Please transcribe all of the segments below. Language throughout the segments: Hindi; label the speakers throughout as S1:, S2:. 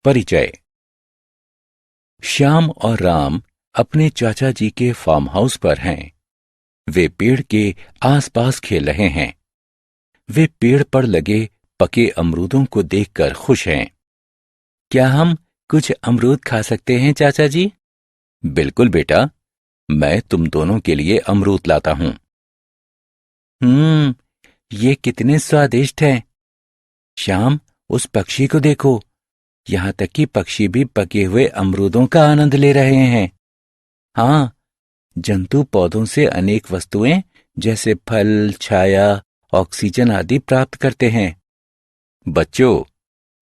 S1: परिचय। श्याम और राम अपने चाचा जी के फार्म हाउस पर हैं। वे पेड़ के आसपास खेल रहे हैं। वे पेड़ पर लगे पके अमरूदों को देखकर खुश हैं। क्या हम कुछ अमरूद खा सकते हैं चाचा जी? बिल्कुल बेटा, मैं तुम दोनों के लिए अमरूद लाता हूं। ये कितने स्वादिष्ट हैं। श्याम, उस पक्षी को देखो। यहां तक कि पक्षी भी पके हुए अमरूदों का आनंद ले रहे हैं। हाँ, जंतु पौधों से अनेक वस्तुएं जैसे फल, छाया, ऑक्सीजन आदि प्राप्त करते हैं। बच्चों,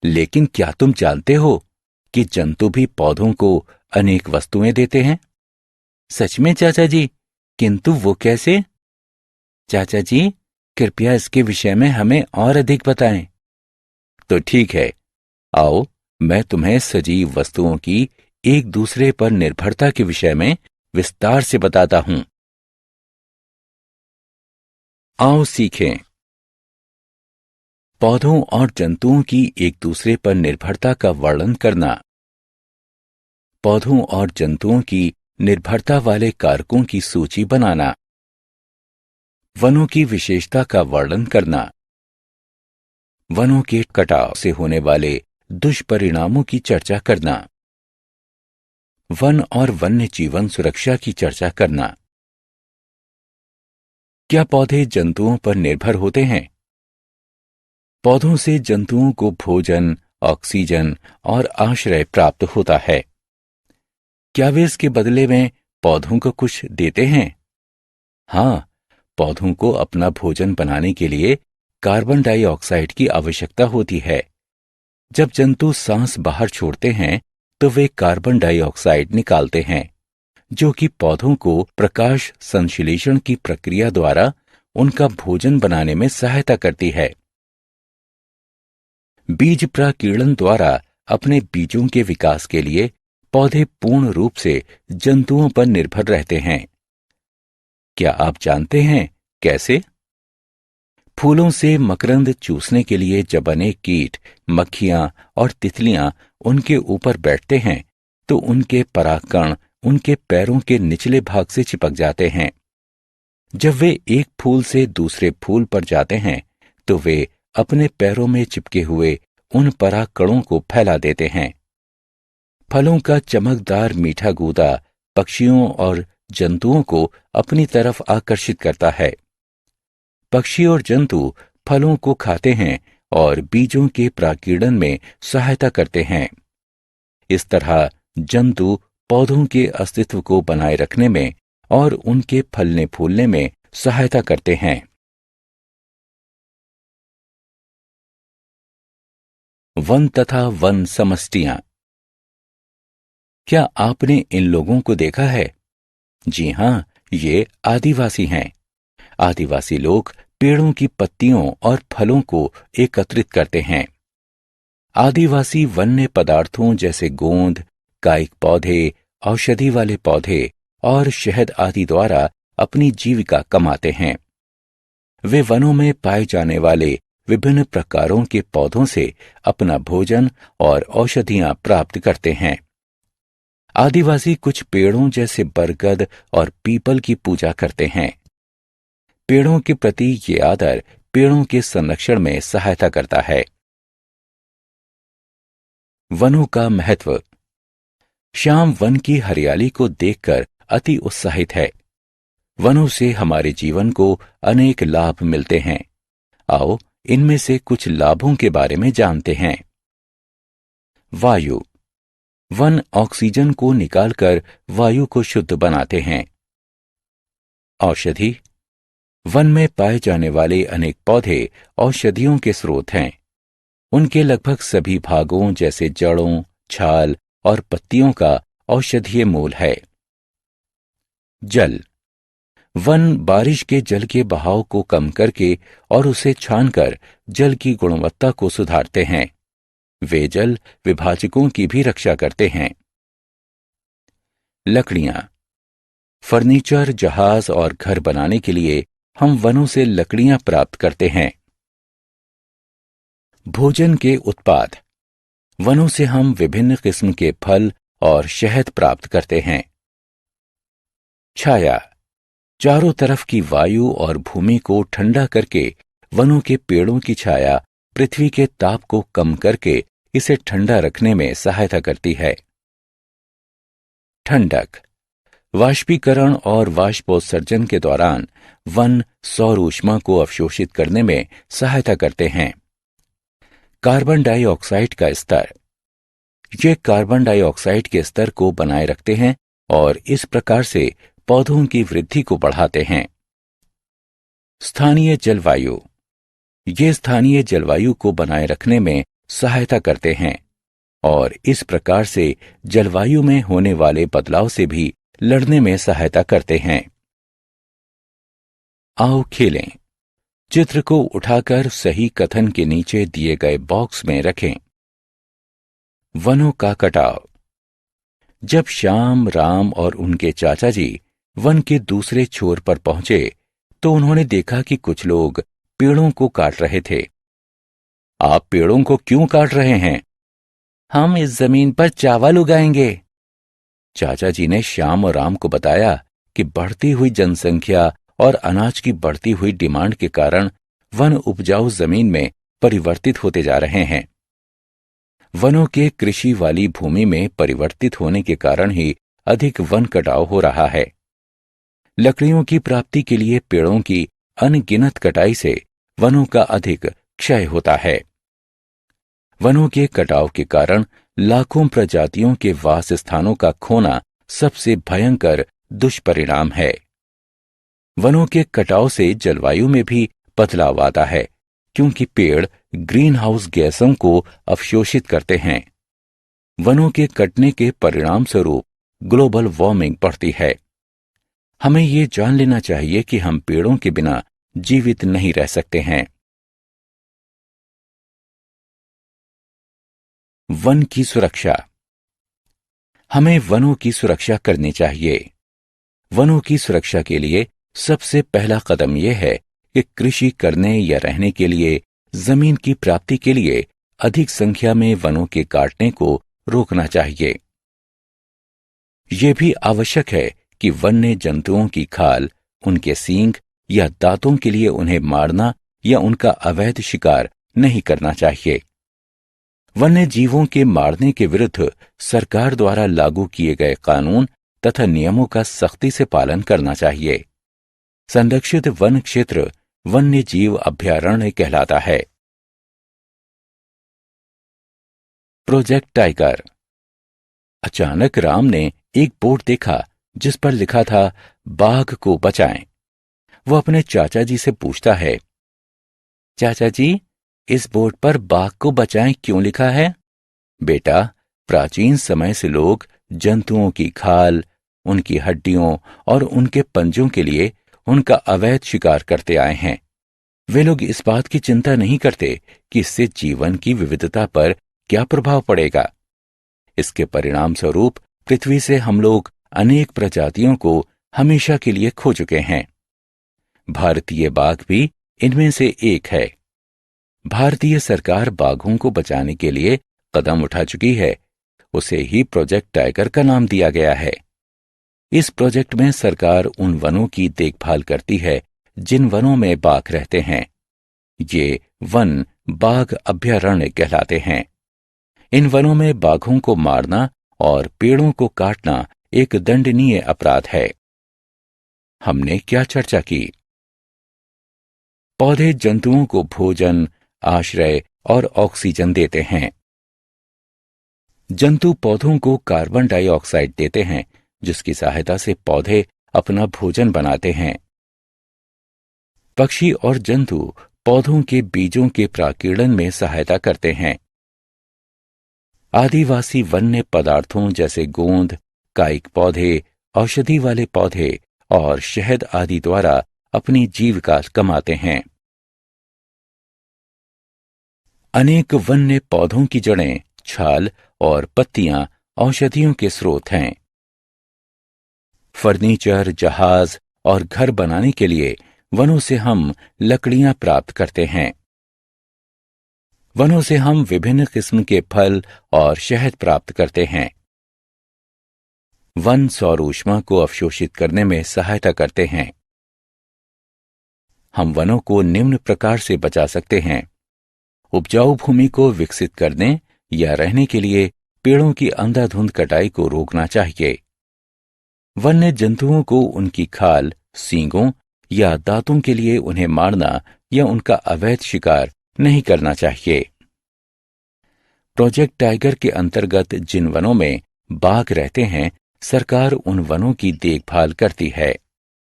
S1: लेकिन क्या तुम जानते हो कि जंतु भी पौधों को अनेक वस्तुएं देते हैं? सच में चाचा जी, किंतु वो कैसे? चाचा जी, कृपया इसके विषय में हमें और अधिक बताएं। तो ठीक है, आओ मैं तुम्हें सजीव वस्तुओं की एक दूसरे पर निर्भरता के विषय में विस्तार से बताता हूं। आओ सीखें। पौधों और जंतुओं की एक दूसरे पर निर्भरता का वर्णन करना। पौधों और जंतुओं की निर्भरता वाले कारकों की सूची बनाना। वनों की विशेषता का वर्णन करना। वनों के कटाव से होने वाले दुष्परिणामों की चर्चा करना। वन और वन्य जीवन सुरक्षा की चर्चा करना। क्या पौधे जंतुओं पर निर्भर होते हैं? पौधों से जंतुओं को भोजन, ऑक्सीजन और आश्रय प्राप्त होता है। क्या वे इसके बदले में पौधों को कुछ देते हैं? हाँ, पौधों को अपना भोजन बनाने के लिए कार्बन डाइऑक्साइड की आवश्यकता होती है। जब जंतु सांस बाहर छोड़ते हैं तो वे कार्बन डाइऑक्साइड निकालते हैं, जो कि पौधों को प्रकाश संश्लेषण की प्रक्रिया द्वारा उनका भोजन बनाने में सहायता करती है। बीज प्रकीर्णन द्वारा अपने बीजों के विकास के लिए पौधे पूर्ण रूप से जंतुओं पर निर्भर रहते हैं। क्या आप जानते हैं कैसे? फूलों से मकरंद चूसने के लिए जब अनेक कीट, मक्खियां और तितलियां उनके ऊपर बैठते हैं तो उनके परागकण उनके पैरों के निचले भाग से चिपक जाते हैं। जब वे एक फूल से दूसरे फूल पर जाते हैं तो वे अपने पैरों में चिपके हुए उन परागकणों को फैला देते हैं। फलों का चमकदार मीठा गूदा पक्षियों और जंतुओं को अपनी तरफ आकर्षित करता है। पक्षी और जंतु फलों को खाते हैं और बीजों के प्रकीर्णन में सहायता करते हैं। इस तरह जंतु पौधों के अस्तित्व को बनाए रखने में और उनके फलने फूलने में सहायता करते हैं। वन तथा वन समष्टियां। क्या आपने इन लोगों को देखा है? जी हां, ये आदिवासी हैं। आदिवासी लोग पेड़ों की पत्तियों और फलों को एकत्रित करते हैं। आदिवासी वन्य पदार्थों जैसे गोंद, कायिक पौधे, औषधि वाले पौधे और शहद आदि द्वारा अपनी जीविका कमाते हैं। वे वनों में पाए जाने वाले विभिन्न प्रकारों के पौधों से अपना भोजन और औषधियां प्राप्त करते हैं। आदिवासी कुछ पेड़ों जैसे बरगद और पीपल की पूजा करते हैं। पेड़ों के प्रति ये आदर पेड़ों के संरक्षण में सहायता करता है। वनों का महत्व। श्याम वन की हरियाली को देखकर अति उत्साहित है। वनों से हमारे जीवन को अनेक लाभ मिलते हैं। आओ इनमें से कुछ लाभों के बारे में जानते हैं। वायु। वन ऑक्सीजन को निकालकर वायु को शुद्ध बनाते हैं। औषधि। वन में पाए जाने वाले अनेक पौधे औषधियों के स्रोत हैं। उनके लगभग सभी भागों जैसे जड़ों, छाल और पत्तियों का औषधीय मूल है। जल। वन बारिश के जल के बहाव को कम करके और उसे छानकर जल की गुणवत्ता को सुधारते हैं। वे जल विभाजकों की भी रक्षा करते हैं। लकड़ियां। फर्नीचर, जहाज और घर बनाने के लिए हम वनों से लकड़ियां प्राप्त करते हैं। भोजन के उत्पाद। वनों से हम विभिन्न किस्म के फल और शहद प्राप्त करते हैं। छाया, चारों तरफ की वायु और भूमि को ठंडा करके वनों के पेड़ों की छाया पृथ्वी के ताप को कम करके इसे ठंडा रखने में सहायता करती है। ठंडक, वाष्पीकरण और वाष्पोत्सर्जन के दौरान वन सौर ऊष्मा को अवशोषित करने में सहायता करते हैं। कार्बन डाइऑक्साइड का स्तर, ये कार्बन डाइऑक्साइड के स्तर को बनाए रखते हैं और इस प्रकार से पौधों की वृद्धि को बढ़ाते हैं। स्थानीय जलवायु, ये स्थानीय जलवायु को बनाए रखने में सहायता करते हैं और इस प्रकार से जलवायु में होने वाले बदलाव से भी लड़ने में सहायता करते हैं। आओ खेलें। चित्र को उठाकर सही कथन के नीचे दिए गए बॉक्स में रखें। वनों का कटाव। जब श्याम, राम और उनके चाचा जी वन के दूसरे छोर पर पहुंचे तो उन्होंने देखा कि कुछ लोग पेड़ों को काट रहे थे। आप पेड़ों को क्यों काट रहे हैं? हम इस जमीन पर चावल उगाएंगे। चाचा जी ने श्याम और राम को बताया कि बढ़ती हुई जनसंख्या और अनाज की बढ़ती हुई डिमांड के कारण वन उपजाऊ जमीन में परिवर्तित होते जा रहे हैं। वनों के कृषि वाली भूमि में परिवर्तित होने के कारण ही अधिक वन कटाव हो रहा है। लकड़ियों की प्राप्ति के लिए पेड़ों की अनगिनत कटाई से वनों का अधिक क्षय होता है। वनों के कटाव के कारण लाखों प्रजातियों के वास स्थानों का खोना सबसे भयंकर दुष्परिणाम है। वनों के कटाव से जलवायु में भी बदलाव आता है क्योंकि पेड़ ग्रीन हाउस गैसों को अवशोषित करते हैं। वनों के कटने के परिणाम स्वरूप ग्लोबल वार्मिंग बढ़ती है। हमें ये जान लेना चाहिए कि हम पेड़ों के बिना जीवित नहीं रह सकते हैं। वन की सुरक्षा। हमें वनों की सुरक्षा करनी चाहिए। वनों की सुरक्षा के लिए सबसे पहला कदम यह है कि कृषि करने या रहने के लिए जमीन की प्राप्ति के लिए अधिक संख्या में वनों के काटने को रोकना चाहिए। यह भी आवश्यक है कि वन्य जंतुओं की खाल, उनके सींग या दांतों के लिए उन्हें मारना या उनका अवैध शिकार नहीं करना चाहिए। वन्य जीवों के मारने के विरुद्ध सरकार द्वारा लागू किए गए कानून तथा नियमों का सख्ती से पालन करना चाहिए। संरक्षित वन क्षेत्र वन्य जीव अभयारण्य कहलाता है। Project tiger. अचानक राम ने एक बोर्ड देखा जिस पर लिखा था बाघ को बचाएं। वो अपने चाचा जी से पूछता है, चाचा जी, इस बोर्ड पर बाघ को बचाएं क्यों लिखा है? बेटा, प्राचीन समय से लोग जंतुओं की खाल, उनकी हड्डियों और उनके पंजों के लिए उनका अवैध शिकार करते आए हैं। वे लोग इस बात की चिंता नहीं करते कि इससे जीवन की विविधता पर क्या प्रभाव पड़ेगा। इसके परिणाम स्वरूप पृथ्वी से हम लोग अनेक प्रजातियों को हमेशा के लिए खो चुके हैं। भारतीय बाघ भी इनमें से एक है। भारतीय सरकार बाघों को बचाने के लिए कदम उठा चुकी है। उसे ही प्रोजेक्ट टाइगर का नाम दिया गया है। इस प्रोजेक्ट में सरकार उन वनों की देखभाल करती है जिन वनों में बाघ रहते हैं। ये वन बाघ अभयारण्य कहलाते हैं। इन वनों में बाघों को मारना और पेड़ों को काटना एक दंडनीय अपराध है। हमने क्या चर्चा की? पौधे जंतुओं को भोजन, आश्रय और ऑक्सीजन देते हैं। जंतु पौधों को कार्बन डाइऑक्साइड देते हैं जिसकी सहायता से पौधे अपना भोजन बनाते हैं। पक्षी और जंतु पौधों के बीजों के प्राकीर्णन में सहायता करते हैं। आदिवासी वन्य पदार्थों जैसे गोंद, कायिक पौधे, औषधि वाले पौधे और शहद आदि द्वारा अपनी जीविका कमाते हैं। अनेक वन्य पौधों की जड़ें, छाल और पत्तियां औषधियों के स्रोत हैं। फर्नीचर, जहाज और घर बनाने के लिए वनों से हम लकड़ियां प्राप्त करते हैं। वनों से हम विभिन्न किस्म के फल और शहद प्राप्त करते हैं। वन सौर ऊष्मा को अवशोषित करने में सहायता करते हैं। हम वनों को निम्न प्रकार से बचा सकते हैं। उपजाऊ भूमि को विकसित करने या रहने के लिए पेड़ों की अंधाधुंध कटाई को रोकना चाहिए। वन्य जंतुओं को उनकी खाल, सींगों या दांतों के लिए उन्हें मारना या उनका अवैध शिकार नहीं करना चाहिए। प्रोजेक्ट टाइगर के अंतर्गत जिन वनों में बाघ रहते हैं, सरकार उन वनों की देखभाल करती है।